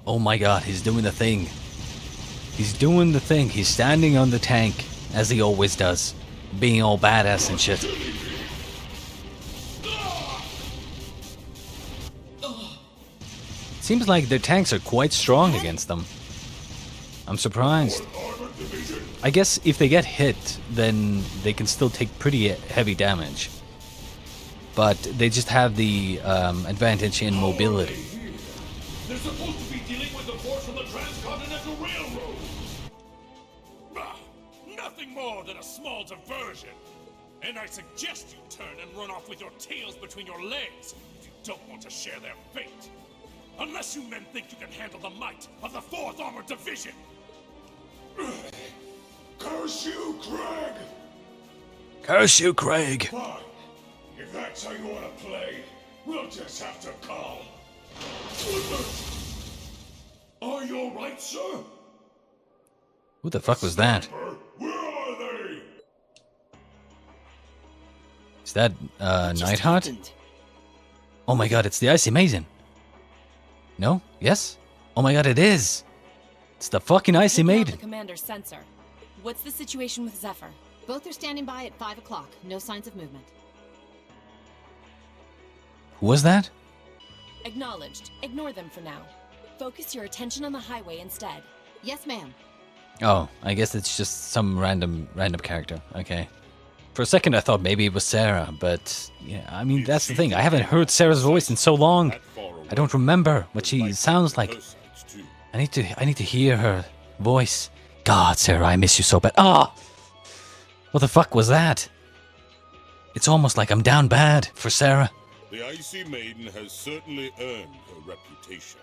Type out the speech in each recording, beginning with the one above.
Oh my god, he's doing the thing. He's doing the thing. He's standing on the tank, as he always does. Being all badass and shit. Seems like their tanks are quite strong against them. I'm surprised. I guess if they get hit, then they can still take pretty heavy damage. But they just have the advantage in mobility. They're supposed to be dealing with the force from the Transcontinental Railroad. Nothing more than a small diversion. And I suggest you turn and run off with your tails between your legs if you don't want to share their fate. Unless you men think you can handle the might of the 4th Armored Division. Curse you, Craig! Curse you, Craig! Fine. If that's how you want to play, we'll just have to call. Are you alright, sir? Who the fuck was that? Where are they? Is that, Nightheart? Oh my god, it's the Icy Maiden. No? Yes? Oh my god, it is! It's the fucking Icy Maiden. The commander's sensor. What's the situation with Zephyr? Both are standing by at 5 o'clock. No signs of movement. Who was that? Acknowledged. Ignore them for now. Focus your attention on the highway instead. Yes, ma'am. Oh, I guess it's just some random character. Okay. For a second I thought maybe it was Sarah, but yeah, I mean that's the thing. I haven't heard Sarah's voice in so long. I don't remember what she sounds like. I need to hear her voice. God, Sarah, I miss you so bad. Ah! What the fuck was that? It's almost like I'm down bad for Sarah. The Icy Maiden has certainly earned her reputation.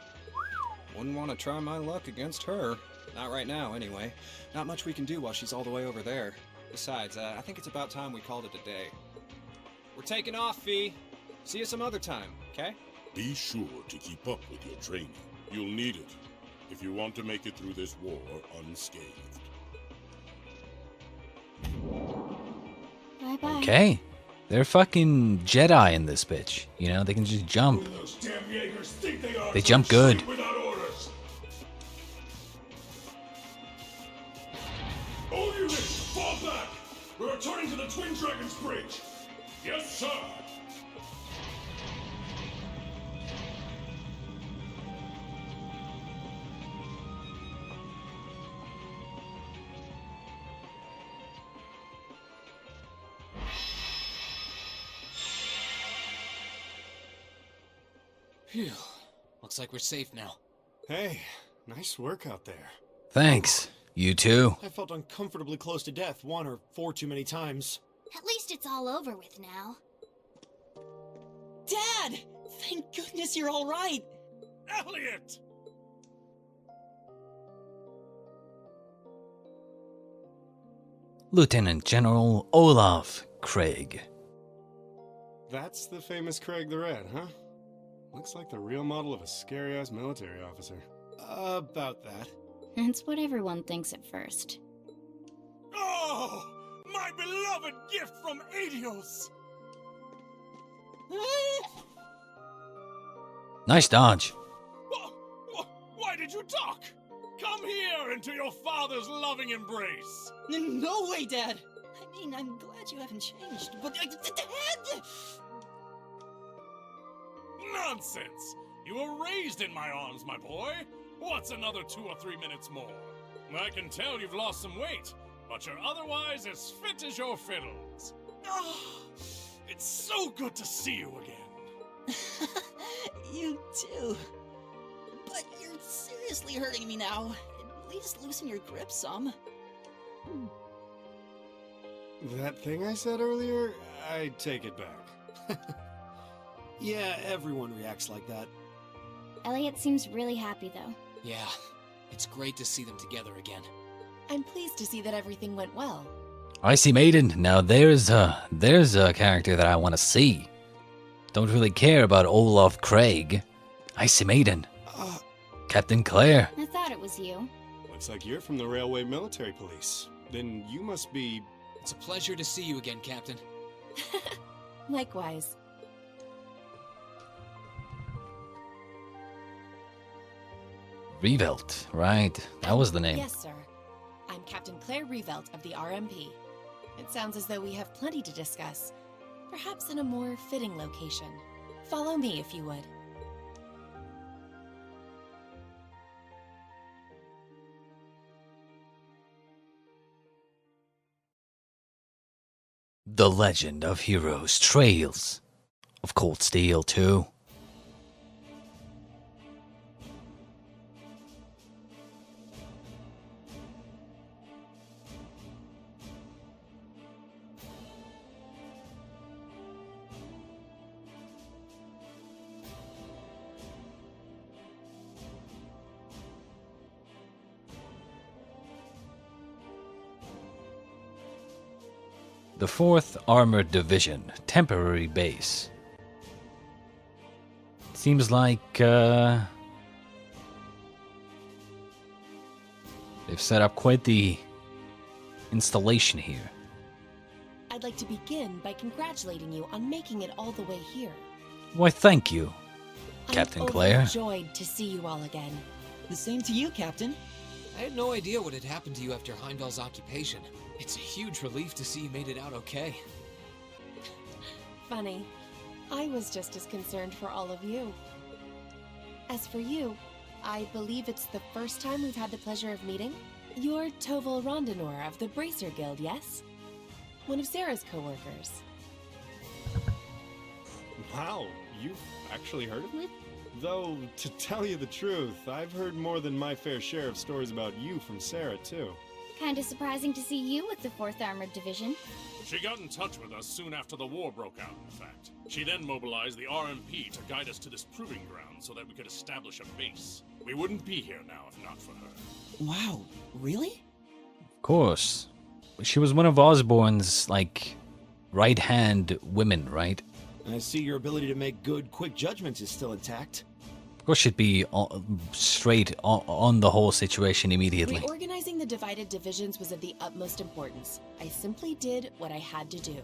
Wouldn't want to try my luck against her. Not right now, anyway. Not much we can do while she's all the way over there. Besides, I think it's about time we called it a day. We're taking off, Fee. See you some other time, okay? Be sure to keep up with your training. You'll need it if you want to make it through this war unscathed. Bye-bye. Okay. They're fucking Jedi in this bitch. You know, they can just jump. Those damn Jaegers think they are They jump good. without orders. All units, fall back! We're returning to the Twin Dragons Bridge. Yes, sir. Phew. Looks like we're safe now. Hey, nice work out there. Thanks. You too. I felt uncomfortably close to death 1 or 4 too many times. At least it's all over with now. Dad! Thank goodness you're all right. Elliot! Lieutenant General Olaf Craig. That's the famous Craig the Red, huh? Looks like the real model of a scary-ass military officer. About that. It's what everyone thinks at first. Oh! My beloved gift from Adios! Nice dodge. Why did you talk? Come here into your father's loving embrace. No way, Dad! I mean, I'm glad you haven't changed, but... Dad! Nonsense! You were raised in my arms, my boy. What's another 2 or 3 minutes more? I can tell you've lost some weight, but you're otherwise as fit as your fiddles. Oh, it's so good to see you again. You too. But you're seriously hurting me now. At least loosen your grip some. That thing I said earlier, I take it back. Yeah, everyone reacts like that. Elliot seems really happy, though. Yeah, it's great to see them together again. I'm pleased to see that everything went well. Icy Maiden. Now there's a character that I want to see. Don't really care about Olaf Craig. Icy Maiden. Captain Claire. I thought it was you. Looks like you're from the Railway Military Police. Then you must be... It's a pleasure to see you again, Captain. Likewise. Revelt, right. That was the name. Yes, sir. I'm Captain Claire Revelt of the RMP. It sounds as though we have plenty to discuss. Perhaps in a more fitting location. Follow me if you would. The Legend of Heroes Trails of Cold Steel 2. The 4th Armored Division, temporary base. Seems like, they've set up quite the installation here. I'd like to begin by congratulating you on making it all the way here. Why, thank you, Captain Claire. I'm overjoyed to see you all again. The same to you, Captain. I had no idea what had happened to you after Heimdall's occupation. It's a huge relief to see you made it out okay. Funny. I was just as concerned for all of you. As for you, I believe it's the first time we've had the pleasure of meeting. You're Toval Rondinor of the Bracer Guild, yes? One of Sarah's co-workers. Wow, you've actually heard of me? Though, to tell you the truth, I've heard more than my fair share of stories about you from Sarah, too. Kinda surprising to see you with the 4th Armored Division. She got in touch with us soon after the war broke out, in fact. She then mobilized the RMP to guide us to this proving ground so that we could establish a base. We wouldn't be here now if not for her. Wow, really? Of course. She was one of Osborne's, like, right-hand women, right? I see your ability to make good, quick judgments is still intact. Of course she'd be straight on the whole situation immediately. Reorganizing the divided divisions was of the utmost importance. I simply did what I had to do.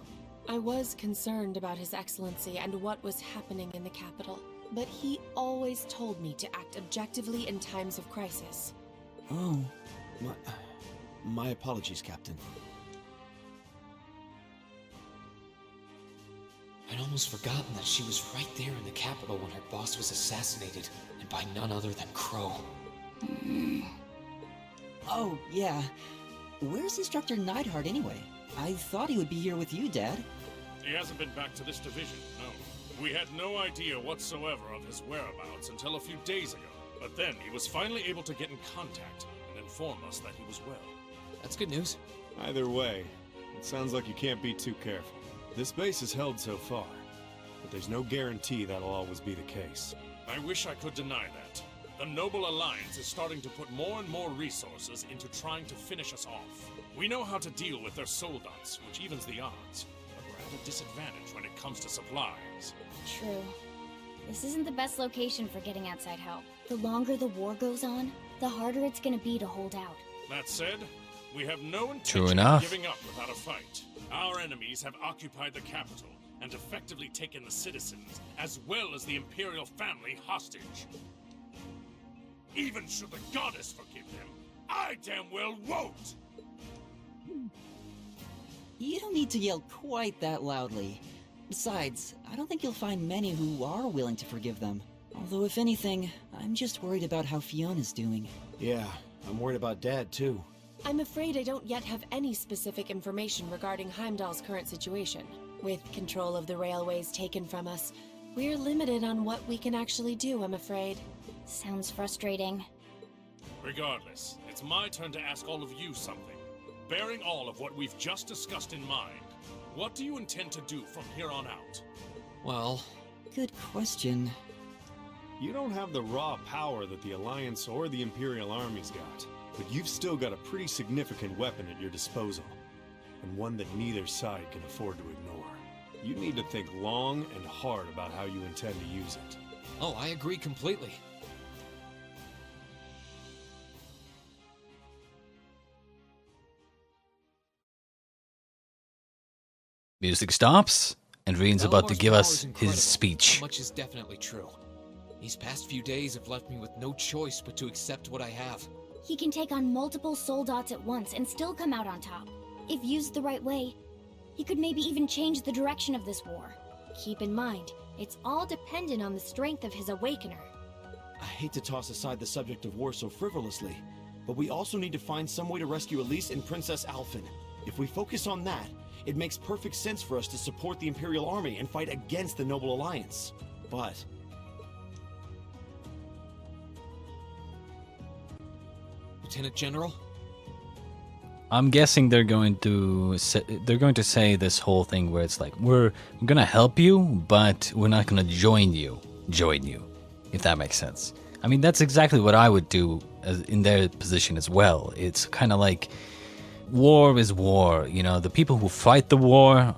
I was concerned about His Excellency and what was happening in the capital, but he always told me to act objectively in times of crisis. Oh, my apologies, Captain. I'd almost forgotten that she was right there in the capital when her boss was assassinated, and by none other than Crow. Oh, yeah. Where's Instructor Neidhart anyway? I thought he would be here with you, Dad. He hasn't been back to this division, no. We had no idea whatsoever of his whereabouts until a few days ago. But then he was finally able to get in contact and inform us that he was well. That's good news. Either way, it sounds like you can't be too careful. This base is held so far, but there's no guarantee that'll always be the case. I wish I could deny that. The Noble Alliance is starting to put more and more resources into trying to finish us off. We know how to deal with their soldats, which evens the odds, but we're at a disadvantage when it comes to supplies. True. This isn't the best location for getting outside help. The longer the war goes on, the harder it's gonna be to hold out. That said, we have no True intention enough. of giving up without a fight. Our enemies have occupied the capital and effectively taken the citizens, as well as the Imperial family, hostage. Even should the goddess forgive them, I damn well won't! You don't need to yell quite that loudly. Besides, I don't think you'll find many who are willing to forgive them. Although, if anything, I'm just worried about how Fiona's doing. Yeah, I'm worried about Dad, too. I'm afraid I don't yet have any specific information regarding Heimdall's current situation. With control of the railways taken from us, we're limited on what we can actually do, I'm afraid. Sounds frustrating. Regardless, it's my turn to ask all of you something. Bearing all of what we've just discussed in mind, what do you intend to do from here on out? Well, Good question. You don't have the raw power that the Alliance or the Imperial armies got, but you've still got a pretty significant weapon at your disposal, and one that neither side can afford to ignore. You need to think long and hard about how you intend to use it. oh, I agree completely. Music stops, and Reen's about to Valamar's give power us is incredible. his speech. That much is definitely true. These past few days have left me with no choice but to accept what I have. He can take on multiple soul dots at once and still come out on top. If used the right way, he could maybe even change the direction of this war. Keep in mind, it's all dependent on the strength of his awakener. I hate to toss aside the subject of war so frivolously, but we also need to find some way to rescue Elise and Princess Alphen. If we focus on that, it makes perfect sense for us to support the Imperial Army and fight against the Noble Alliance. But... Lieutenant General? I'm guessing they're going to say this whole thing where it's like, we're gonna help you, but we're not gonna join you, if that makes sense. I mean, that's exactly what I would do in their position as well. It's kind of like, war is war, you know, the people who fight the war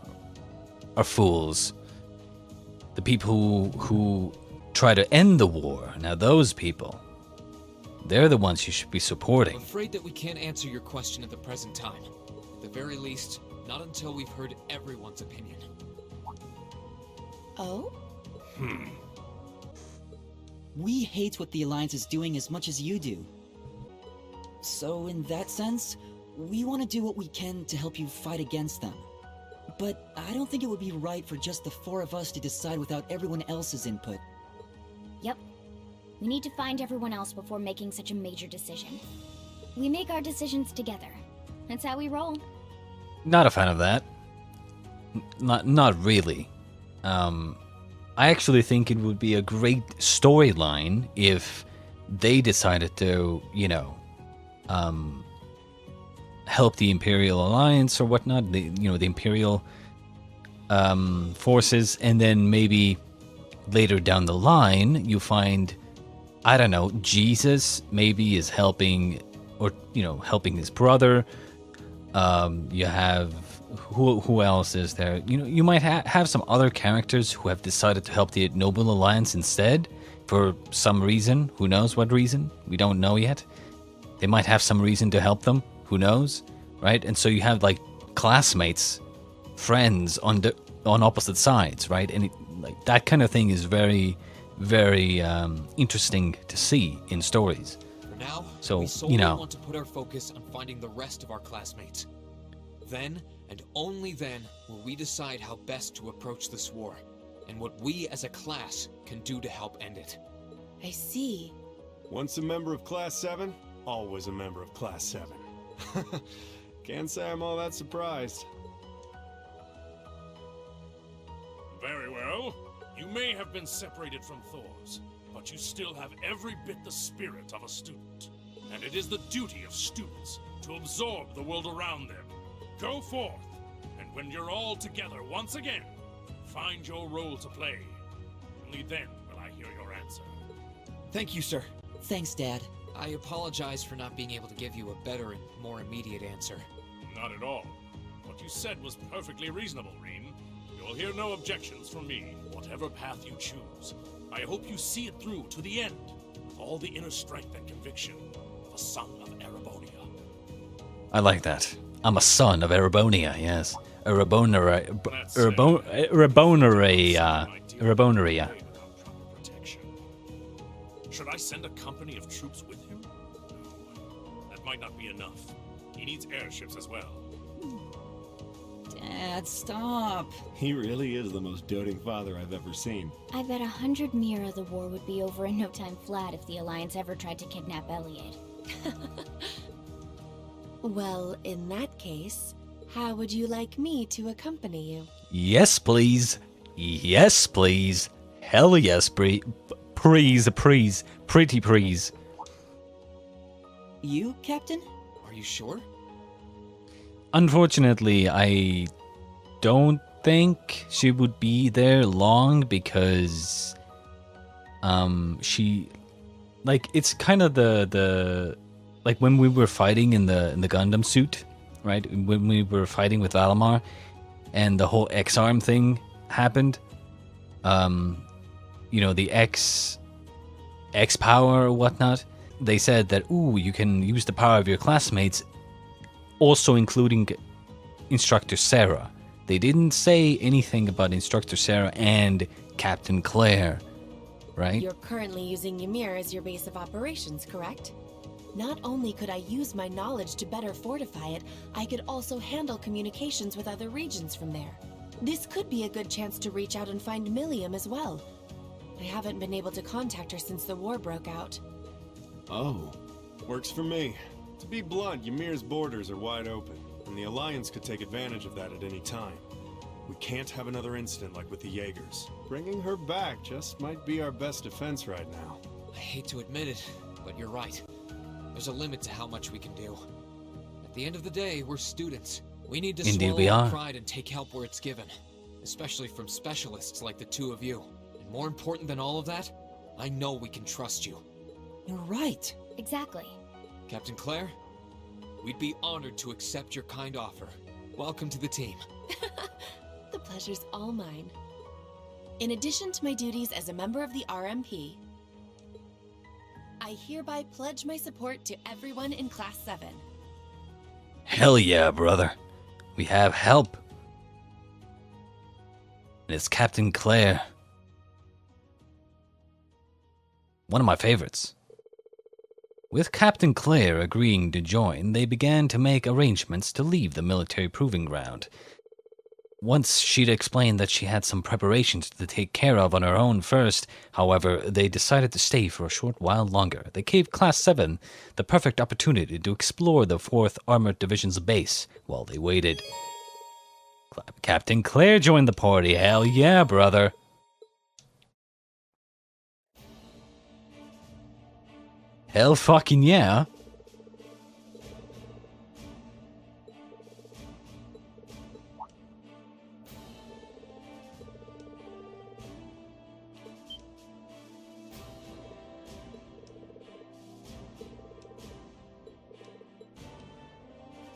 are fools. The people who try to end the war, now those people, they're the ones you should be supporting. I'm afraid that we can't answer your question at the present time. At the very least, not until we've heard everyone's opinion. Oh? We hate what the Alliance is doing as much as you do. So in that sense, we want to do what we can to help you fight against them. But I don't think it would be right for just the four of us to decide without everyone else's input. Yep. We need to find everyone else before making such a major decision. We make our decisions together. That's how we roll. Not a fan of that. Not really. I actually think it would be a great storyline if they decided to, you know, help the Imperial Alliance or whatnot, the Imperial forces, and then maybe later down the line you find, I don't know, Jesus maybe is helping, or helping his brother. You have who else is there? You might have some other characters who have decided to help the Noble Alliance instead for some reason. Who knows what reason? We don't know yet. They might have some reason to help them. Who knows, right? And so you have like classmates, friends on opposite sides, right? And like that kind of thing is very, very interesting to see in stories. For now, so we solely want to put our focus on finding the rest of our classmates. Then, and only then, will we decide how best to approach this war, and what we as a class can do to help end it. I see. Once a member of Class 7, always a member of Class 7. Can't say I'm all that surprised. Very well. You may have been separated from Thors, but you still have every bit the spirit of a student. And it is the duty of students to absorb the world around them. Go forth, and when you're all together once again, find your role to play. Only then will I hear your answer. Thank you, sir. Thanks, Dad. I apologize for not being able to give you a better and more immediate answer. Not at all. What you said was perfectly reasonable, Reen. You'll hear no objections from me, whatever path you choose. I hope you see it through to the end, with all the inner strength and conviction of a son of Erebonia. I like that. I'm a son of Erebonia, yes. Ereboneria. Should I send a company of troops with him? No, that might not be enough. He needs airships as well. Dad, stop. He really is the most doting father I've ever seen. I bet 100 Mira the war would be over in no time flat if the Alliance ever tried to kidnap Elliot. Well, in that case, how would you like me to accompany you? Yes, please. Yes, please. Hell yes, please, pretty please. You, Captain? Are you sure? Unfortunately, I don't think she would be there long because she, like, it's kind of the like when we were fighting in the Gundam suit, right? When we were fighting with Alamar and the whole X-arm thing happened. The X power or whatnot. They said that, you can use the power of your classmates, also including Instructor Sarah. They didn't say anything about Instructor Sarah and Captain Claire, right? You're currently using Ymir as your base of operations, correct? Not only could I use my knowledge to better fortify it, I could also handle communications with other regions from there. This could be a good chance to reach out and find Milliam as well. I haven't been able to contact her since the war broke out. Oh. Works for me. To be blunt, Ymir's borders are wide open, and the Alliance could take advantage of that at any time. We can't have another incident like with the Jaegers. Bringing her back just might be our best defense right now. I hate to admit it, but you're right. There's a limit to how much we can do. At the end of the day, we're students. We need to Indeed swallow we our are. pride and take help where it's given. Especially from specialists like the two of you. And more important than all of that, I know we can trust you. You're right. Exactly. Captain Claire, we'd be honored to accept your kind offer. Welcome to the team. The pleasure's all mine. In addition to my duties as a member of the RMP, I hereby pledge my support to everyone in Class 7. Hell yeah, brother. We have help. And it's Captain Claire. One of my favorites. With Captain Claire agreeing to join, they began to make arrangements to leave the military proving ground. Once she'd explained that she had some preparations to take care of on her own first, however, they decided to stay for a short while longer. They gave Class 7 the perfect opportunity to explore the 4th Armored Division's base while they waited. Captain Claire joined the party. Hell yeah, brother. Hell fucking yeah.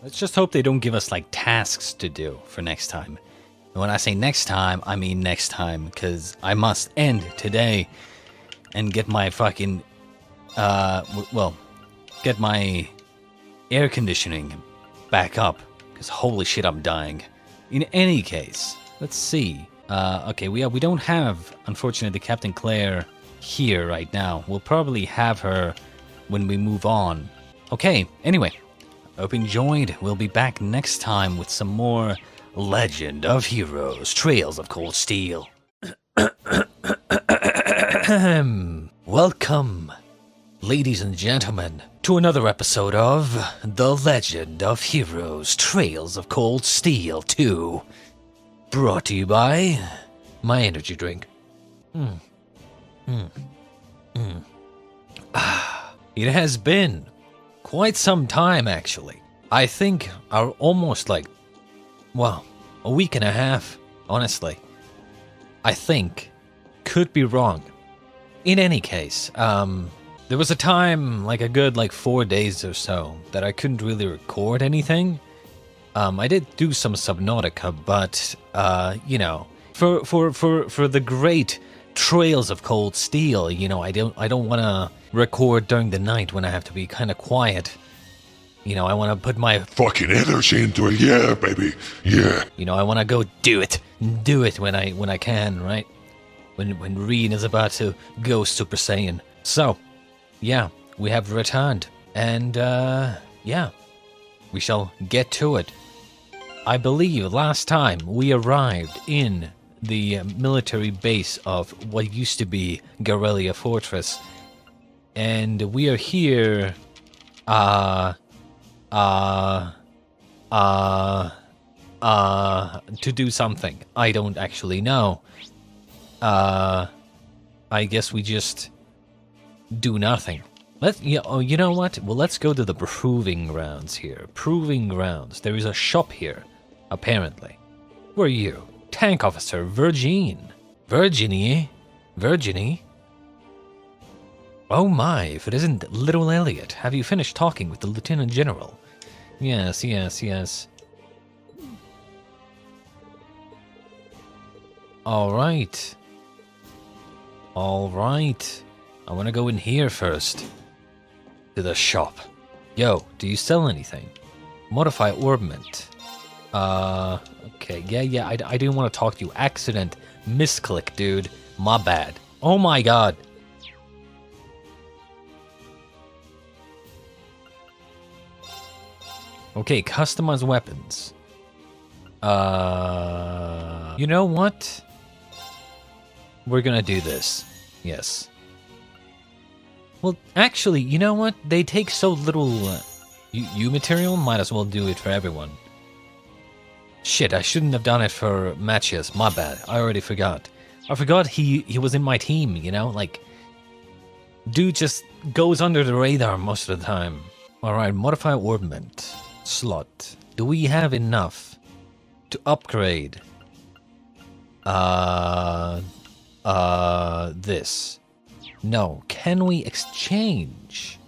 Let's just hope they don't give us, like, tasks to do for next time. And when I say next time, I mean next time, because I must end today and get my fucking, get my air conditioning back up, because holy shit, I'm dying. In any case, let's see. Okay, we don't have, unfortunately, Captain Claire here right now. We'll probably have her when we move on. Okay, anyway. Hope you enjoyed. We'll be back next time with some more Legend of Heroes, Trails of Cold Steel. Welcome, ladies and gentlemen, to another episode of The Legend of Heroes, Trails of Cold Steel 2. Brought to you by my energy drink. It has been quite some time, actually. I think almost like, well, a week and a half, honestly. I think. Could be wrong. In any case, there was a time, like a good 4 days or so, that I couldn't really record anything. I did do some Subnautica, but, you know, for the great Trails of Cold Steel, you know, I don't want to record during the night when I have to be kind of quiet. You know, I want to put my fucking energy into it, yeah, baby, yeah. You know, I want to go do it when I can, right? When Reen is about to go Super Saiyan. So, yeah, we have returned, and yeah, we shall get to it. I believe last time we arrived in the military base of what used to be Guerrilla Fortress, and we are here, to do something. I don't actually know. I guess we just do nothing. You know what? Well, let's go to the proving grounds here. Proving grounds. There is a shop here, apparently. Who are you? Tank Officer Virgin. Virginie? Oh my, if it isn't little Elliot. Have you finished talking with the Lieutenant General? Yes. Alright. I want to go in here first. To the shop. Yo, do you sell anything? Modify orbment. Okay, yeah, I didn't want to talk to you. Accident. Misclick, dude. My bad. Oh my god. Okay, customize weapons. You know what? We're gonna do this. Yes. Well, actually, you know what? They take so little U material, might as well do it for everyone. Shit, I shouldn't have done it for Matthias. My bad. I already forgot. I forgot he was in my team, you know? Like, dude just goes under the radar most of the time. Alright, modify ornament. Slot. Do we have enough to upgrade this? No. Can we exchange?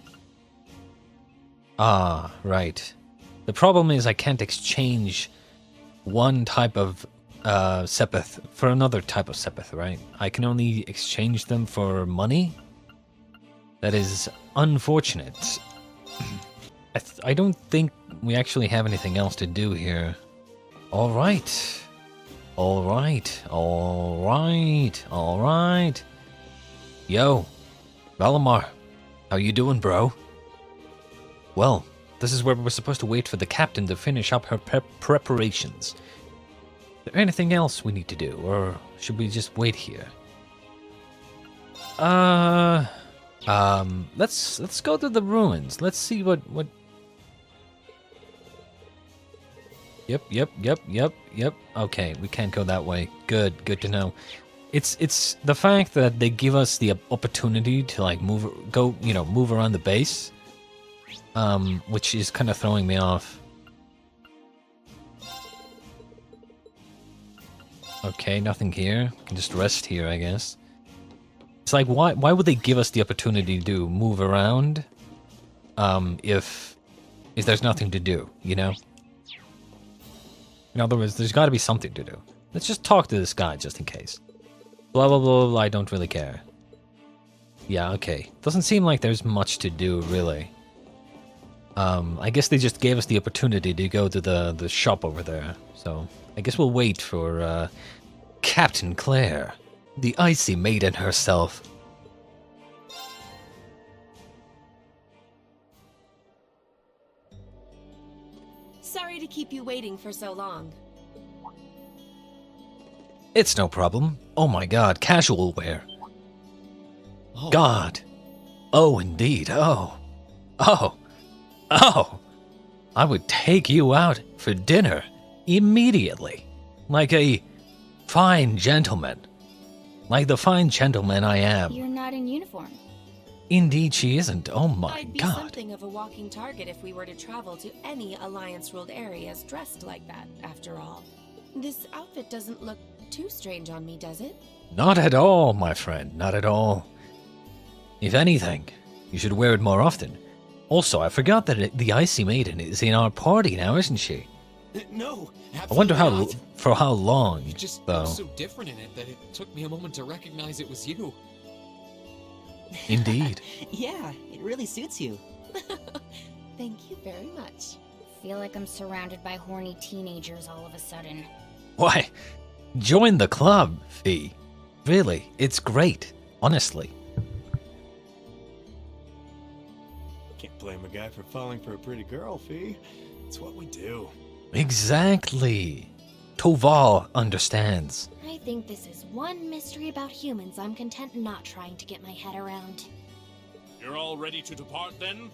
Ah, right. The problem is I can't exchange one type of Sepith for another type of Sepith, right? I can only exchange them for money? That is unfortunate. I don't think we actually have anything else to do here. Alright. Alright. Alright. Alright. Yo. Valamar. How you doing, bro? Well, this is where we're supposed to wait for the captain to finish up her preparations. Is there anything else we need to do, or should we just wait here? Let's go to the ruins. Let's see what. Yep. Okay, we can't go that way. Good to know. It's the fact that they give us the opportunity to like move around the base, which is kind of throwing me off. Okay, nothing here. We can just rest here, I guess. It's like, why would they give us the opportunity to move around, if there's nothing to do, you know? In other words, there's got to be something to do. Let's just talk to this guy just in case. Blah, blah, blah, blah, I don't really care. Yeah, okay. Doesn't seem like there's much to do, really. I guess they just gave us the opportunity to go to the shop over there. So, I guess we'll wait for, Captain Claire. The Icy Maiden herself. Sorry to keep you waiting for so long. It's no problem. Oh my god, casual wear. Oh. God. Oh, indeed. Oh. I would take you out for dinner immediately. Like a fine gentleman. Like the fine gentleman I am. You're not in uniform. Indeed she isn't. Oh my I'd be god. something of a walking target if we were to travel to any Alliance-ruled areas dressed like that, after all. This outfit doesn't look too strange on me, does it? Not at all, my friend. Not at all. If anything, you should wear it more often. Also, I forgot that the Icy Maiden is in our party now, isn't she? No, I wonder absolutely for how long, You just though. look so different in it that it took me a moment to recognize it was you. Indeed. Yeah, it really suits you. Thank you very much. Feel like I'm surrounded by horny teenagers all of a sudden. Why, join the club, Fee. Really, it's great. Honestly. Can't blame a guy for falling for a pretty girl, Fee. It's what we do. Exactly. Toval understands. I think this is one mystery about humans I'm content not trying to get my head around. You're all ready to depart then?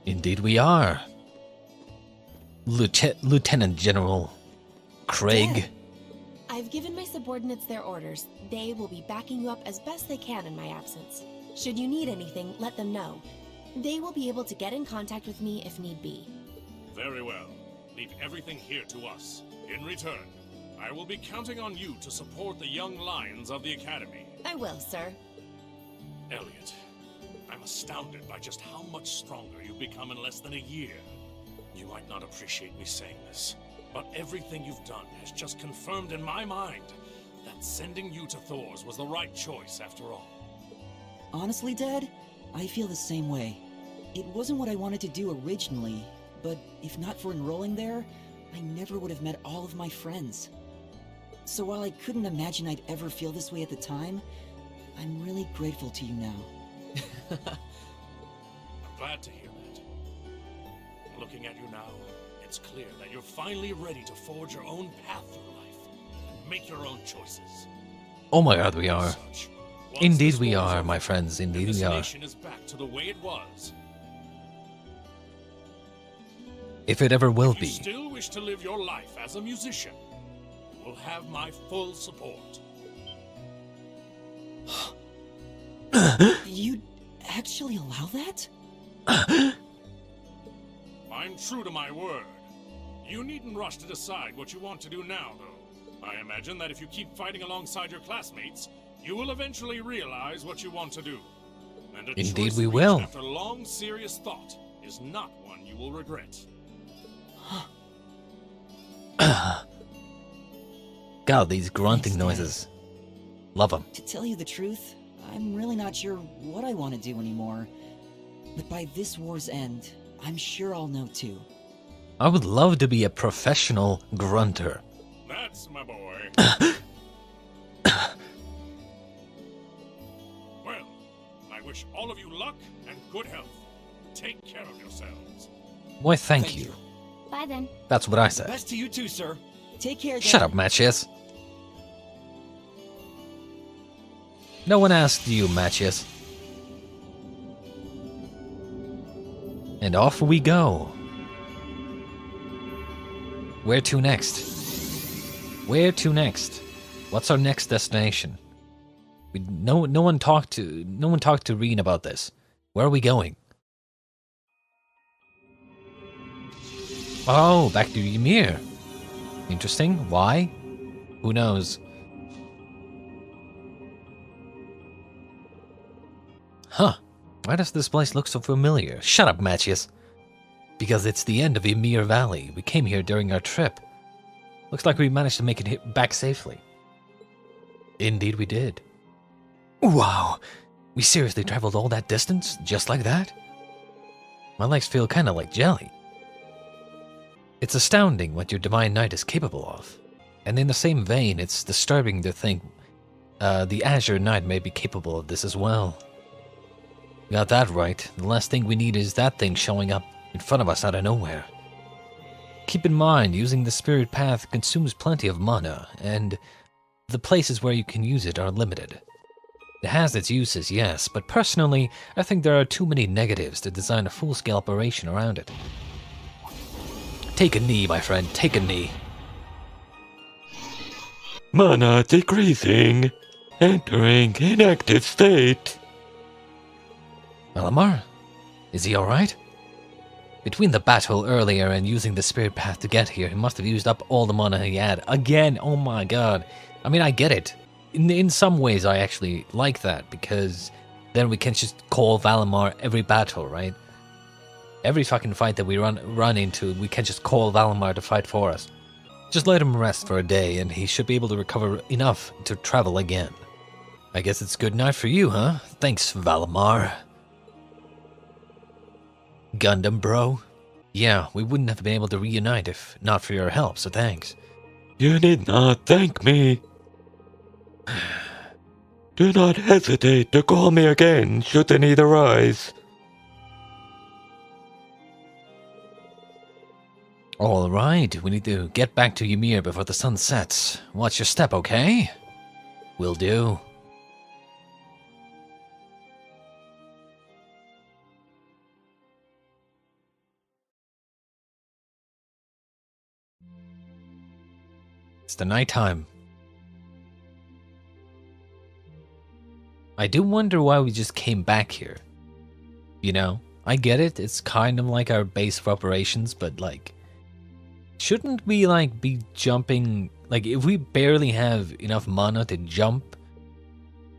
Indeed we are. Lieutenant General Craig. Dad, I've given my subordinates their orders. They will be backing you up as best they can in my absence. Should you need anything, let them know. They will be able to get in contact with me if need be. Very well. Leave everything here to us. In return, I will be counting on you to support the young lions of the Academy. I will, sir. Elliot, I'm astounded by just how much stronger you've become in less than a year. You might not appreciate me saying this, but everything you've done has just confirmed in my mind that sending you to Thor's was the right choice after all. Honestly, Dad, I feel the same way. It wasn't what I wanted to do originally, but if not for enrolling there, I never would have met all of my friends. So while I couldn't imagine I'd ever feel this way at the time, I'm really grateful to you now. I'm glad to hear that. Looking at you now, It's clear that you're finally ready to forge your own path through life and make your own choices. Oh my god, we are. Such, once Indeed this we war is are, over, my friends. Indeed and this we are. nation is back to the way it was. If it ever will If you be. still wish to live your life as a musician, you will have my full support. You'd actually allow that? I'm true to my word. You needn't rush to decide what you want to do now, though. I imagine that if you keep fighting alongside your classmates, you will eventually realize what you want to do. And a Indeed choice we reached will. After long, serious thought is not one you will regret. God, these grunting Thanks, Dad. noises. Love them. To tell you the truth, I'm really not sure what I want to do anymore. But by this war's end, I'm sure I'll know too. I would love to be a professional grunter. That's my boy. Well, I wish all of you luck and good health. Take care of yourselves. Why, thank you. Bye then. That's what I said. Best to you too, sir. Take care, Shut Dad. up, Matches. No one asked you, Matches. And off we go. Where to next? Where to next? What's our next destination? No one talked to Reen about this. Where are we going? Oh, back to Ymir. Interesting. Why? Who knows? Huh. Why does this place look so familiar? Shut up, Matches. Because it's the end of Ymir Valley. We came here during our trip. Looks like we managed to make it back safely. Indeed we did. Wow. We seriously traveled all that distance? Just like that? My legs feel kinda like jelly. It's astounding what your Divine Knight is capable of. And in the same vein, it's disturbing to think the Azure Knight may be capable of this as well. Got that right. The last thing we need is that thing showing up in front of us out of nowhere. Keep in mind, using the Spirit Path consumes plenty of mana, and the places where you can use it are limited. It has its uses, yes, but personally, I think there are too many negatives to design a full-scale operation around it. Take a knee, my friend, take a knee. Mana decreasing. Entering inactive state. Valamar? Is he alright? Between the battle earlier and using the Spirit Path to get here, he must have used up all the mana he had. Again, oh my god. I mean, I get it. In some ways, I actually like that, because then we can just call Valamar every battle, right? Every fucking fight that we run into, we can just call Valamar to fight for us. Just let him rest for a day, and he should be able to recover enough to travel again. I guess it's good night for you, huh? Thanks, Valamar. Gundam, bro? Yeah, we wouldn't have been able to reunite if not for your help, so thanks. You need not thank me. Do not hesitate to call me again should the need arise. Alright, we need to get back to Ymir before the sun sets. Watch your step, okay? Will do. It's the nighttime. I do wonder why we just came back here. You know, I get it, it's kind of like our base of operations, but like, shouldn't we like be jumping, like if we barely have enough mana to jump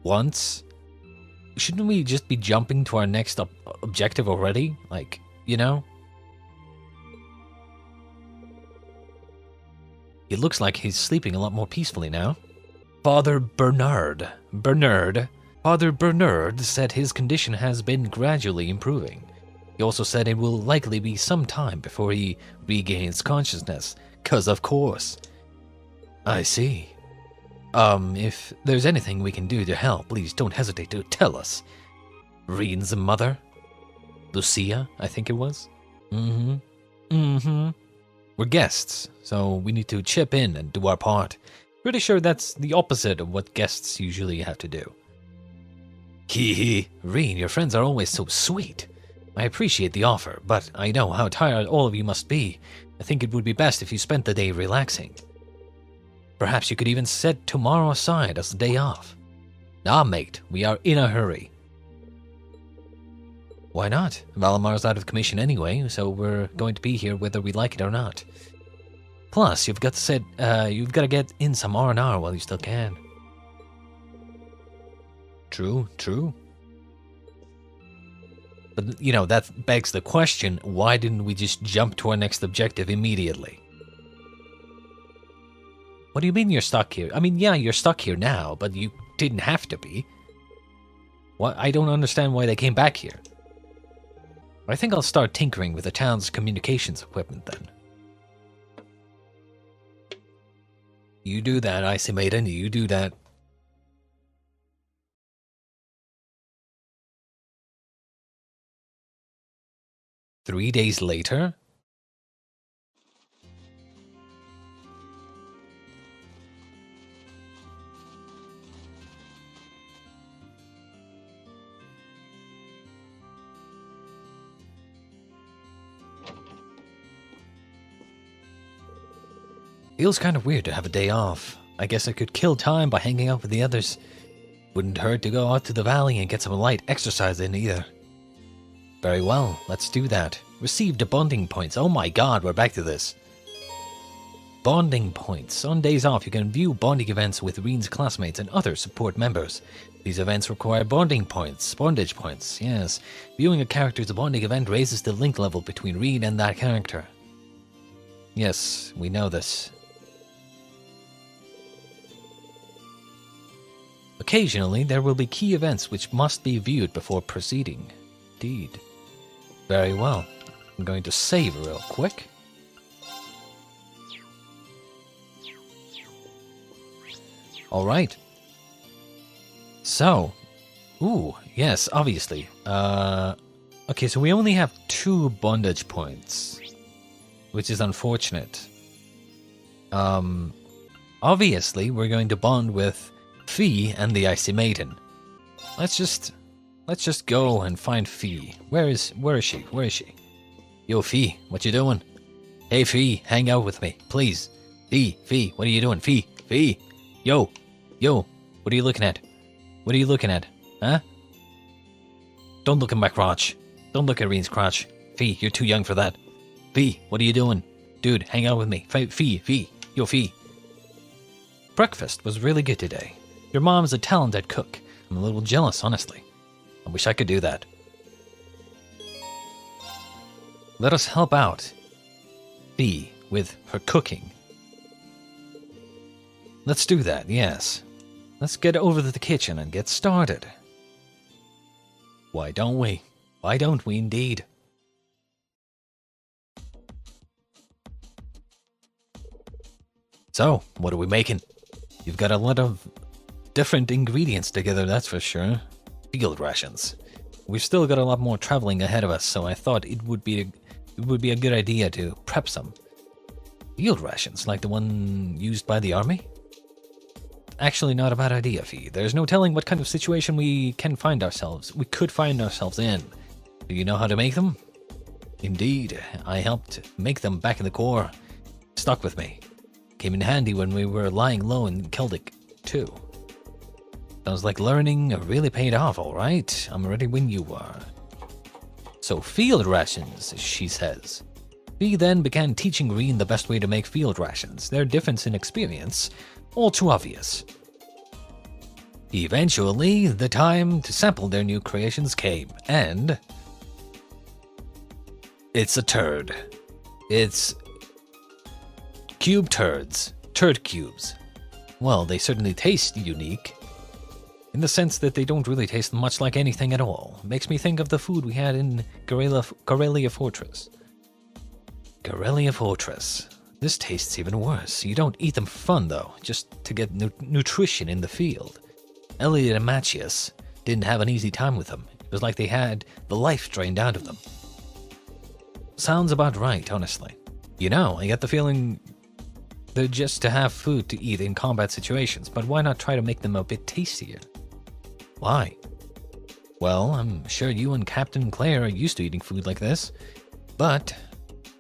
once, shouldn't we just be jumping to our next objective already? Like, you know? It looks like he's sleeping a lot more peacefully now. Father Bernard said his condition has been gradually improving. He also said it will likely be some time before he regains consciousness, 'cause of course. I see. If there's anything we can do to help, please don't hesitate to tell us. Reen's mother? Lucia, I think it was? We're guests, so we need to chip in and do our part. Pretty sure that's the opposite of what guests usually have to do. Hee hee. Reen, your friends are always so sweet. I appreciate the offer, but I know how tired all of you must be. I think it would be best if you spent the day relaxing. Perhaps you could even set tomorrow aside as a day off. Nah, mate, we are in a hurry. Why not? Valamar's out of commission anyway, so we're going to be here whether we like it or not. Plus, you've got to get in some R&R while you still can. True, true. But, you know, that begs the question, why didn't we just jump to our next objective immediately? What do you mean you're stuck here? I mean, yeah, you're stuck here now, but you didn't have to be. What? I don't understand why they came back here. I think I'll start tinkering with the town's communications equipment then. You do that, Icy Maiden, you do that. Three days later? Feels kind of weird to have a day off. I guess I could kill time by hanging out with the others. Wouldn't hurt to go out to the valley and get some light exercise in either. Very well, let's do that. Received the bonding points. Oh my god, we're back to this. Bonding points. On days off, you can view bonding events with Reen's classmates and other support members. These events require bonding points. Bondage points, yes. Viewing a character's bonding event raises the link level between Reen and that character. Yes, we know this. Occasionally, there will be key events which must be viewed before proceeding. Indeed. Very well. I'm going to save real quick. Alright. So. Ooh, yes, obviously. Okay, so we only have 2 bondage points. Which is unfortunate. Obviously, we're going to bond with Fee and the Icy Maiden. Let's just go and find Fee. Where is she? Where is she? Yo, Fee, what you doing? Hey, Fee, hang out with me, please. Fee, what are you doing? Fee, yo, what are you looking at? What are you looking at? Huh? Don't look at my crotch. Don't look at Reen's crotch. Fee, you're too young for that. Fee, what are you doing? Dude, hang out with me. Fee, yo, Fee. Breakfast was really good today. Your mom's a talented cook. I'm a little jealous, honestly. I wish I could do that. Let us help out Fee with her cooking. Let's do that, yes. Let's get over to the kitchen and get started. Why don't we? Why don't we indeed? So, what are we making? You've got a lot of different ingredients together, that's for sure. Field rations. We've still got a lot more traveling ahead of us, so I thought it would be a good idea to prep some. Field rations, like the one used by the army? Actually, not a bad idea, Fee. There's no telling what kind of situation we could find ourselves in. Do you know how to make them? Indeed, I helped make them back in the Corps. Stuck with me. Came in handy when we were lying low in Celtic, too. Sounds like learning really paid off, alright? I'm ready when you are. So, field rations, she says. Fee then began teaching Reen the best way to make field rations. Their difference in experience, all too obvious. Eventually, the time to sample their new creations came, and it's a turd. It's cube turds. Turd cubes. Well, they certainly taste unique. In the sense that they don't really taste much like anything at all. Makes me think of the food we had in Garrelia Fortress. Garrelia Fortress. This tastes even worse. You don't eat them for fun, though, just to get nutrition in the field. Elliot and Machias didn't have an easy time with them. It was like they had the life drained out of them. Sounds about right, honestly. You know, I get the feeling they're just to have food to eat in combat situations, but why not try to make them a bit tastier? Why? Well, I'm sure you and Captain Claire are used to eating food like this, but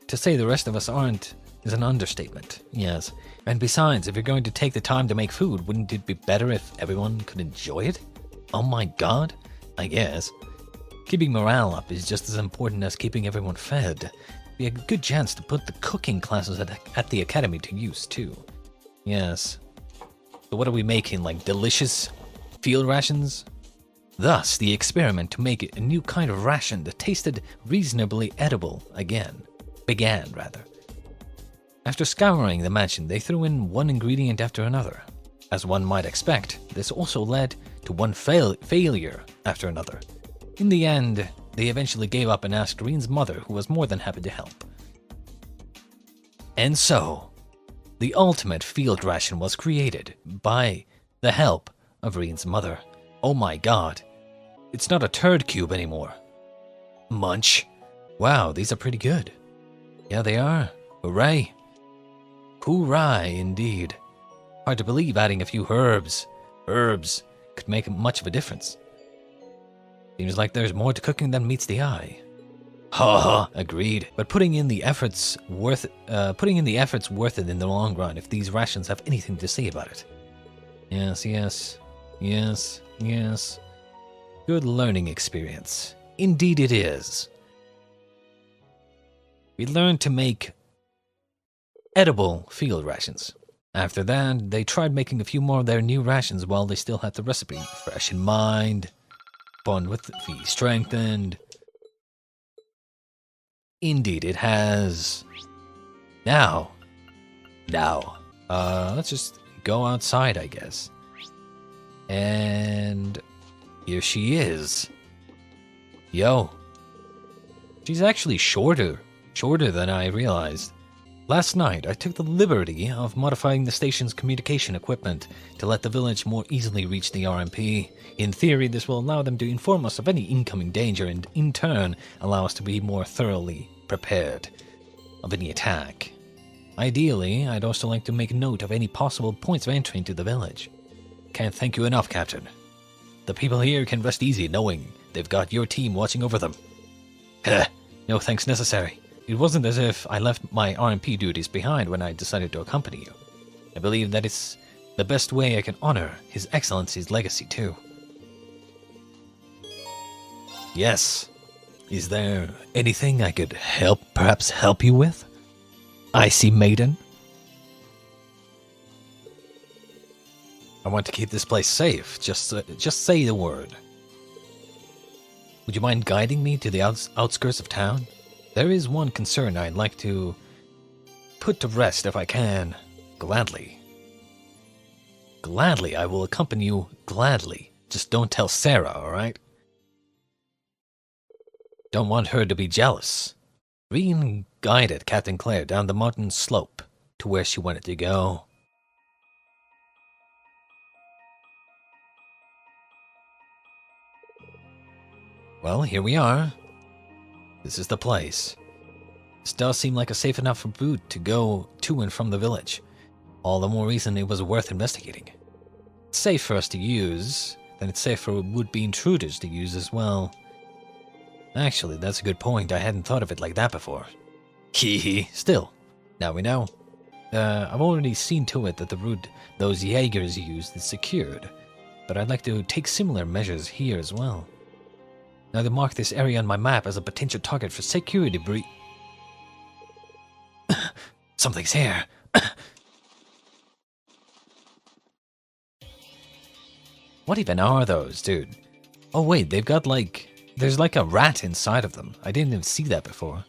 to say the rest of us aren't is an understatement, yes. And besides, if you're going to take the time to make food, wouldn't it be better if everyone could enjoy it? Oh my god, I guess. Keeping morale up is just as important as keeping everyone fed. Be a good chance to put the cooking classes at the academy to use, too. Yes. So what are we making, like delicious field rations? Thus, the experiment to make a new kind of ration that tasted reasonably edible began. After scouring the mansion, they threw in one ingredient after another. As one might expect, this also led to one failure after another. In the end, they eventually gave up and asked Reen's mother, who was more than happy to help. And so, the ultimate field ration was created by the help of Reen's mother. Oh my god, it's not a turd cube anymore. Munch. Wow, these are pretty good. Yeah, they are. Hooray. Hooray, indeed. Hard to believe adding a few herbs could make much of a difference. Seems like there's more to cooking than meets the eye. Ha ha, agreed. But putting in the efforts worth it in the long run if these rations have anything to say about it. Yes. Good learning experience. Indeed it is. We learned to make edible field rations. After that, they tried making a few more of their new rations while they still had the recipe fresh in mind. Bond with the strengthened. Indeed it has. Now, let's just go outside, I guess. And here she is. Yo. She's actually shorter than I realized. Last night, I took the liberty of modifying the station's communication equipment to let the village more easily reach the RMP. In theory, this will allow them to inform us of any incoming danger and, in turn, allow us to be more thoroughly prepared of any attack. Ideally, I'd also like to make note of any possible points of entry into the village. Can't thank you enough, Captain. The people here can rest easy knowing they've got your team watching over them. No thanks necessary. It wasn't as if I left my RMP duties behind when I decided to accompany you. I believe that it's the best way I can honor His Excellency's legacy, too. Yes. Is there anything I could perhaps help you with? Icy Maiden? I want to keep this place safe. Just say the word. Would you mind guiding me to the outskirts of town? There is one concern I'd like to put to rest if I can. Gladly. Gladly, I will accompany you gladly. Just don't tell Sarah, alright? Don't want her to be jealous. Reen guided Captain Claire down the mountain slope to where she wanted to go. Well, here we are. This is the place. This does seem like a safe enough route to go to and from the village. All the more reason it was worth investigating. It's safe for us to use, then it's safe for would-be intruders to use as well. Actually, that's a good point. I hadn't thought of it like that before. Hehe. Still, now we know. I've already seen to it that the route those Jaegers used is secured, but I'd like to take similar measures here as well. Now to mark this area on my map as a potential target for security Something's here. What even are those, dude? Oh wait, they've got there's like a rat inside of them. I didn't even see that before.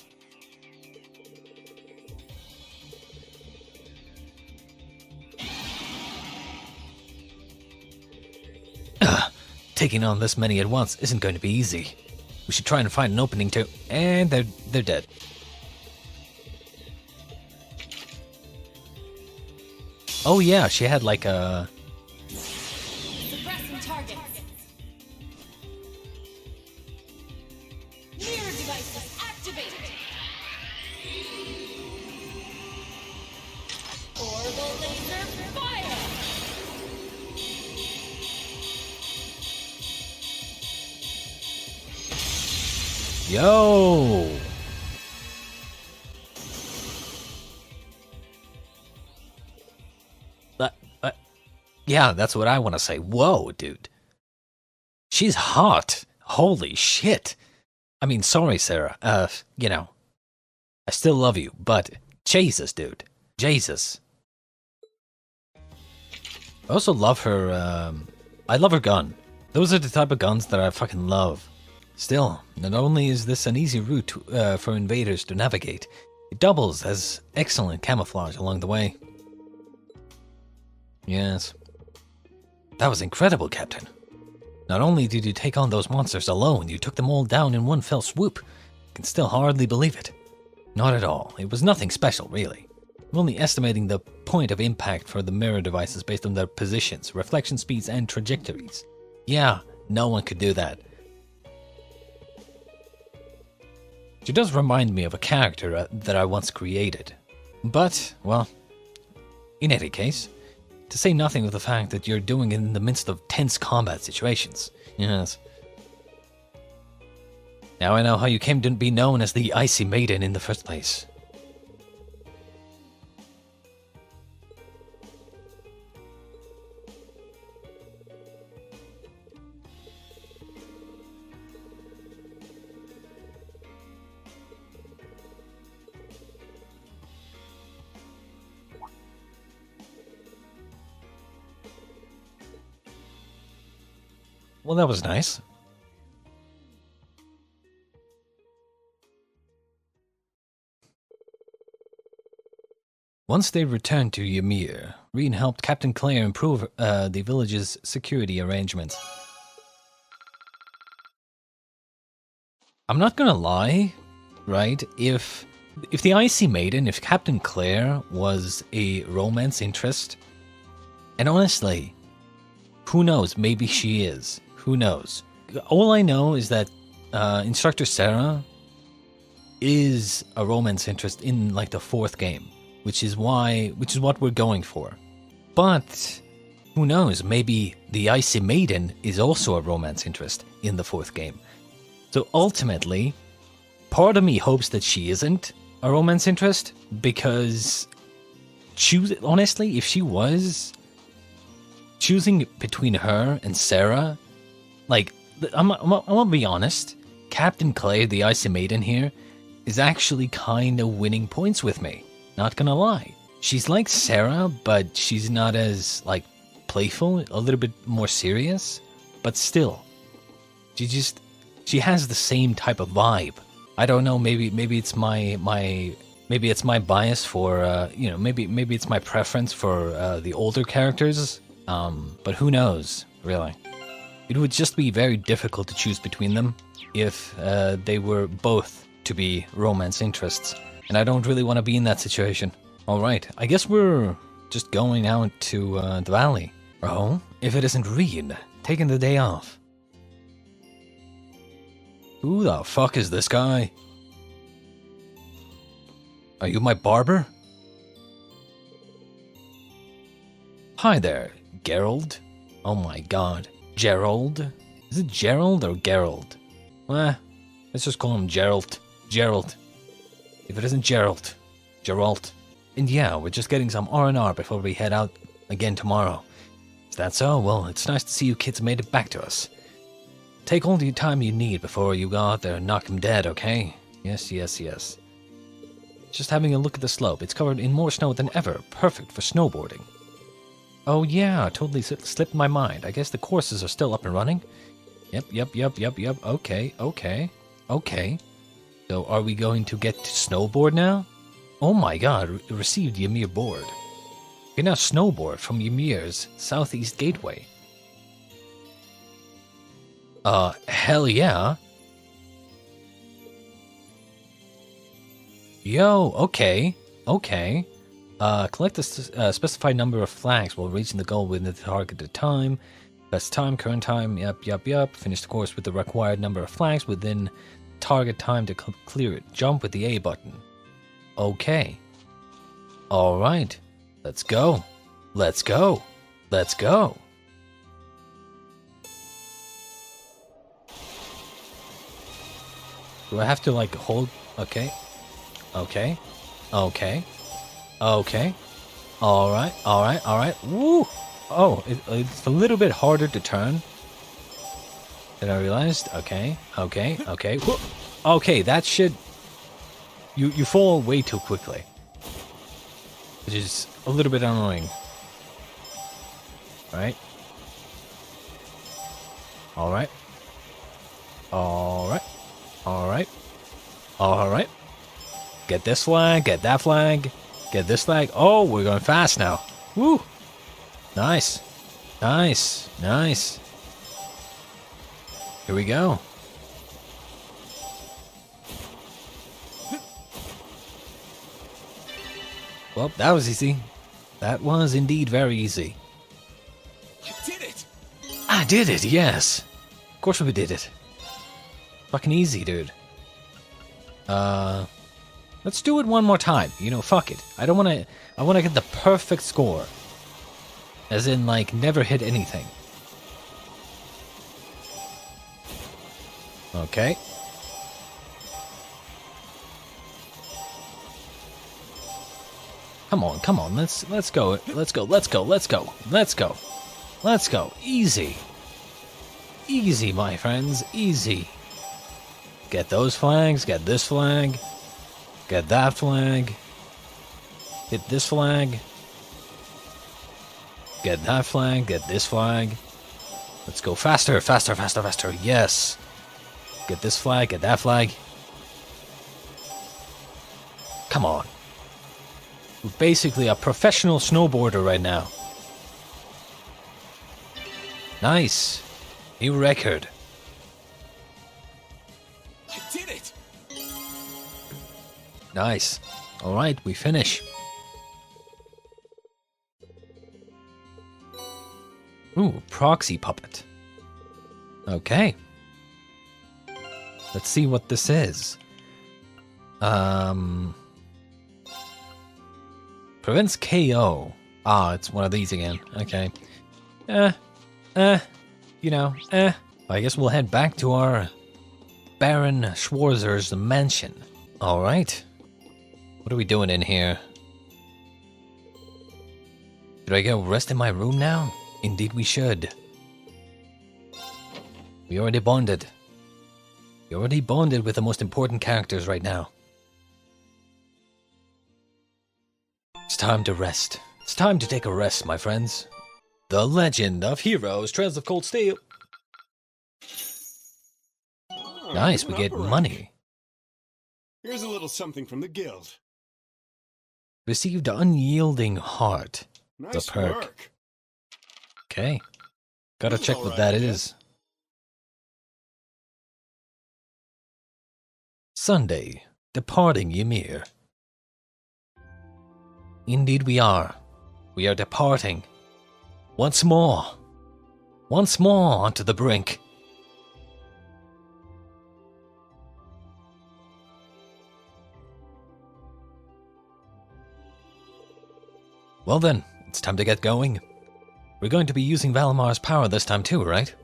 Taking on this many at once isn't going to be easy. We should try and find an opening to... And they're dead. Oh yeah, she had like a... Suppressing targets. Mirror devices activated. Yo! Yeah, that's what I want to say. Whoa, dude. She's hot. Holy shit. I mean, sorry, Sarah. You know, I still love you, but Jesus, dude. Jesus. I also love her, I love her gun. Those are the type of guns that I fucking love. Still, not only is this an easy route for invaders to navigate, it doubles as excellent camouflage along the way. Yes. That was incredible, Captain. Not only did you take on those monsters alone, you took them all down in one fell swoop. I can still hardly believe it. Not at all. It was nothing special, really. I'm only estimating the point of impact for the mirror devices based on their positions, reflection speeds, and trajectories. Yeah, no one could do that. She does remind me of a character that I once created. But, well, in any case, to say nothing of the fact that you're doing it in the midst of tense combat situations. Yes. Now I know how you came to be known as the Icy Maiden in the first place. Well, that was nice. Once they returned to Ymir, Reen helped Captain Claire improve the village's security arrangements. I'm not gonna lie, right? If the Icy Maiden, if Captain Claire was a romance interest, and honestly, who knows? Maybe she is. Who knows? All I know is that Instructor Sarah is a romance interest in like the 4th game, which is what we're going for. But who knows? Maybe the Icy Maiden is also a romance interest in the 4th game. So ultimately, part of me hopes that she isn't a romance interest, because honestly, if she was, choosing between her and Sarah, like, I'm gonna be honest, Captain Clay, the Icy Maiden here, is actually kind of winning points with me. Not gonna lie. She's like Sarah, but she's not as, like, playful, a little bit more serious, but still. She has the same type of vibe. I don't know, maybe it's maybe it's my bias for, you know, maybe it's my preference for the older characters, but who knows, really. It would just be very difficult to choose between them if they were both to be romance interests, and I don't really want to be in that situation. Alright, I guess we're just going out to the valley. Oh, if it isn't Reed, taking the day off. Who the fuck is this guy? Are you my barber? Hi there, Gerald. Oh my god. Gerald? Is it Gerald or Gerald? Let's just call him Gerald. Gerald. If it isn't Gerald, Gerald. And yeah, we're just getting some R&R before we head out again tomorrow. Is that so? Well, it's nice to see you kids made it back to us. Take all the time you need before you go out there and knock him dead, okay? Yes, yes, yes. Just having a look at the slope. It's covered in more snow than ever. Perfect for snowboarding. Oh yeah, totally slipped my mind. I guess the courses are still up and running. Yep. Okay. So are we going to get to snowboard now? Oh my god, received Ymir board. You can now snowboard from Ymir's southeast gateway. Hell yeah. Yo, okay. Collect a specified number of flags while reaching the goal within the targeted time. Best time, current time, yep. Finish the course with the required number of flags within target time to clear it. Jump with the A button. Okay. Alright. Let's go. Do I have to, like, hold... Okay. Okay. Okay. Okay. Alright, alright, alright. Woo! Oh, it's a little bit harder to turn than I realized. Okay, okay, okay. Whoa. Okay, that should... You fall way too quickly. Which is a little bit annoying. Right? Alright. Alright. Alright. Alright. Get this flag, get that flag, get this flag. Oh, we're going fast now. Woo! Nice. Nice. Nice. Here we go. Well, that was easy. That was indeed very easy. I did it! I did it, yes. Of course we did it. Fucking easy, dude. Let's do it one more time. You know, fuck it. I want to get the perfect score. As in, like, never hit anything. Okay. Come on, come on. Let's go. Let's go. Let's go. Let's go. Let's go. Let's go. Easy. Easy, my friends. Easy. Get those flags. Get this flag. Get that flag. Hit this flag. Get that flag. Get this flag. Let's go faster, faster, faster, faster. Yes. Get this flag. Get that flag. Come on. We're basically a professional snowboarder right now. Nice. New record. I did it! Nice. Alright, we finish. Ooh, proxy puppet. Okay. Let's see what this is. Prevents KO. Ah, it's one of these again. Okay. You know, I guess we'll head back to our Baron Schwarzer's mansion. Alright. What are we doing in here? Should I go rest in my room now? Indeed we should. We already bonded. We already bonded with the most important characters right now. It's time to rest. It's time to take a rest, my friends. The Legend of Heroes, Trails of Cold Steel. Nice, we get money. Here's a little something from the guild. Received Unyielding Heart. Nice the perk. work. Okay. Gotta This is check all what right, that I is. guess. Sunday. Departing Ymir. Indeed we are. We are departing. Once more. Once more onto the brink. Well then, it's time to get going. We're going to be using Valmar's power this time too, right?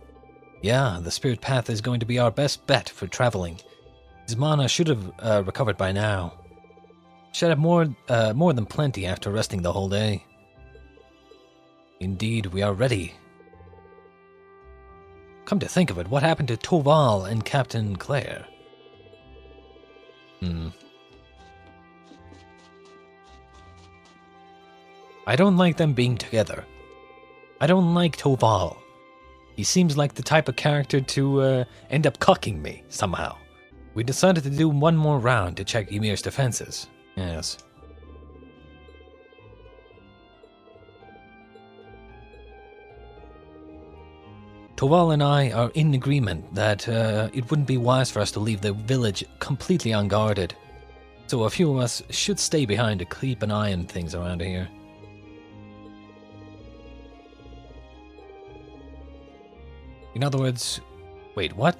Yeah, the spirit path is going to be our best bet for traveling. His mana should have recovered by now. Should have more than plenty after resting the whole day. Indeed, we are ready. Come to think of it, what happened to Toval and Captain Claire? I don't like them being together. I don't like Toval. He seems like the type of character to end up cucking me, somehow. We decided to do one more round to check Ymir's defenses. Yes. Toval and I are in agreement that it wouldn't be wise for us to leave the village completely unguarded. So a few of us should stay behind to keep an eye on things around here. In other words, wait, what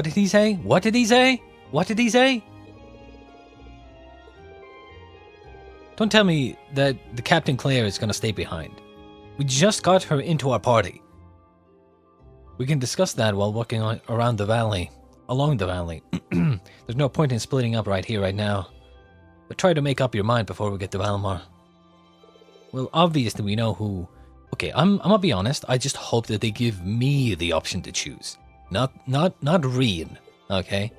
did he say? What did he say? What did he say? Don't tell me that the Captain Claire is gonna stay behind. We just got her into our party. We can discuss that while walking around the valley. along the valley. There's no point in splitting up right here, right now. But try to make up your mind before we get to Valmar. Well, obviously we know who... Okay, I'm gonna be honest. I just hope that they give me the option to choose. Not Rian, okay?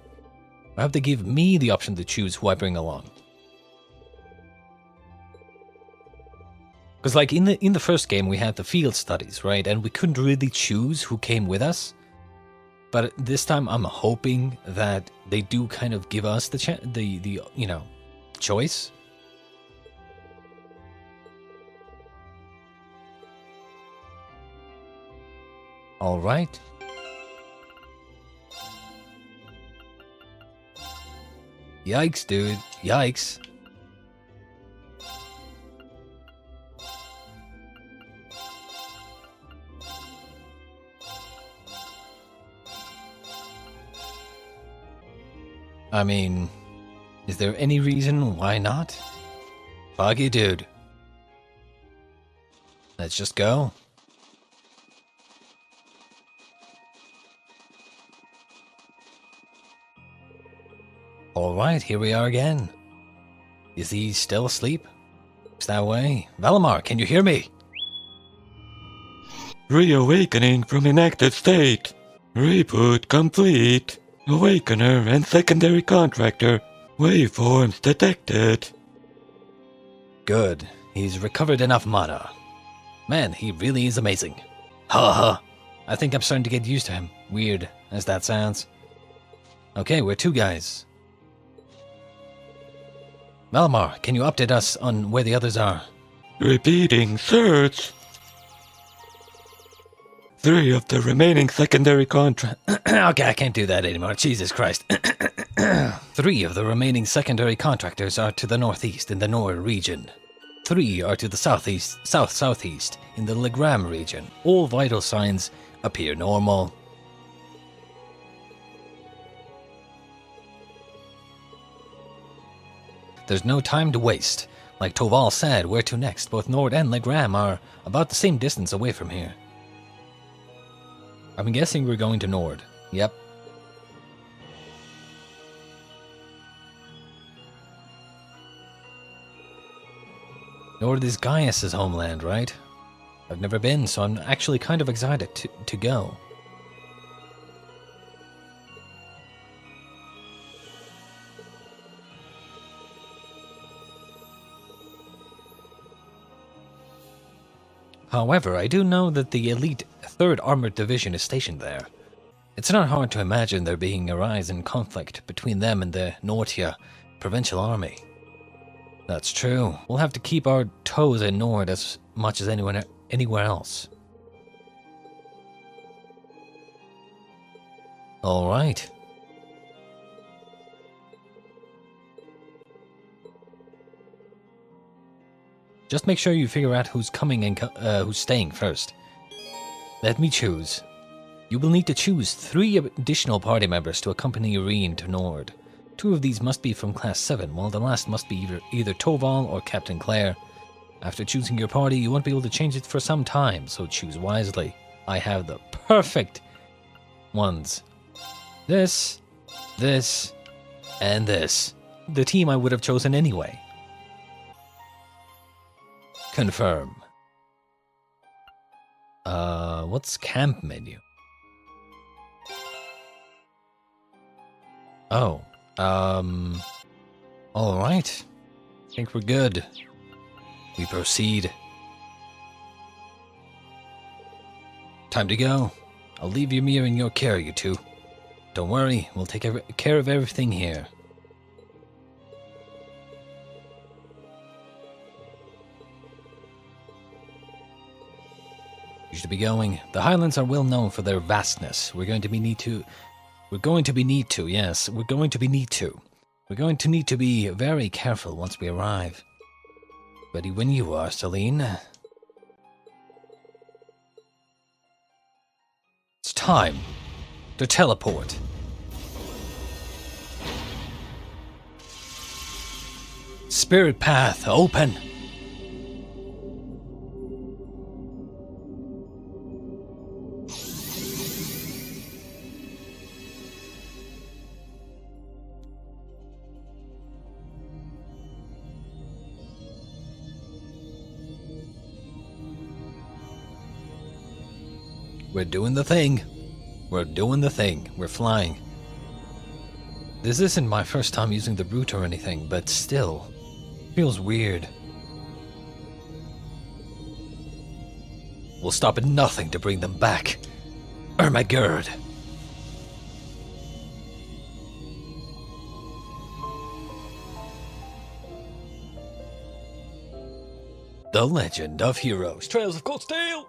I hope they give me the option to choose who I bring along. Because like in the first game we had the field studies, right? And we couldn't really choose who came with us. But this time I'm hoping that they do kind of give us the you know, choice. All right. Yikes, dude. Yikes. I mean, is there any reason why not? Foggy dude. Let's just go. Alright, here we are again. Is he still asleep? It's that way. Valimar, can you hear me? Reawakening from inactive state. Reboot complete. Awakener and secondary contractor. Waveforms detected. Good. He's recovered enough mana. Man, he really is amazing. Ha. I think I'm starting to get used to him. Weird as that sounds. Okay, we're two guys. Valimar, can you update us on where the others are? Repeating search. 3 of the remaining secondary contract. Okay, I can't do that anymore. Jesus Christ. 3 of the remaining secondary contractors are to the northeast in the Nord region. 3 are to the southeast in the Legram region. All vital signs appear normal. There's no time to waste. Like Toval said, where to next? Both Nord and Legram are about the same distance away from here. I'm guessing we're going to Nord. Yep. Nord is Gaius' homeland, right? I've never been, so I'm actually kind of excited to go. However, I do know that the elite 3rd Armored Division is stationed there. It's not hard to imagine there being a rise in conflict between them and the Nortia Provincial Army. That's true. We'll have to keep our toes in Nord as much as anywhere else. Alright. Just make sure you figure out who's coming and who's staying first. Let me choose. You will need to choose 3 additional party members to accompany Irene to Nord. 2 of these must be from Class 7, while the last must be either Toval or Captain Claire. After choosing your party, you won't be able to change it for some time, so choose wisely. I have the perfect ones. This, and this. The team I would have chosen anyway. Confirm. What's camp menu? Oh, alright. Think we're good. We proceed. Time to go. I'll leave Ymir in your care, you two. Don't worry, we'll take care of everything here. You should be going. The Highlands are well known for their vastness. We're going to need to be very careful once we arrive. Ready when you are, Celine. It's time to teleport. Spirit path open. We're doing the thing. We're doing the thing. We're flying. This isn't my first time using the route or anything, but still, feels weird. We'll stop at nothing to bring them back. Ermagerd. The Legend of Heroes. Trails of Cold Steel!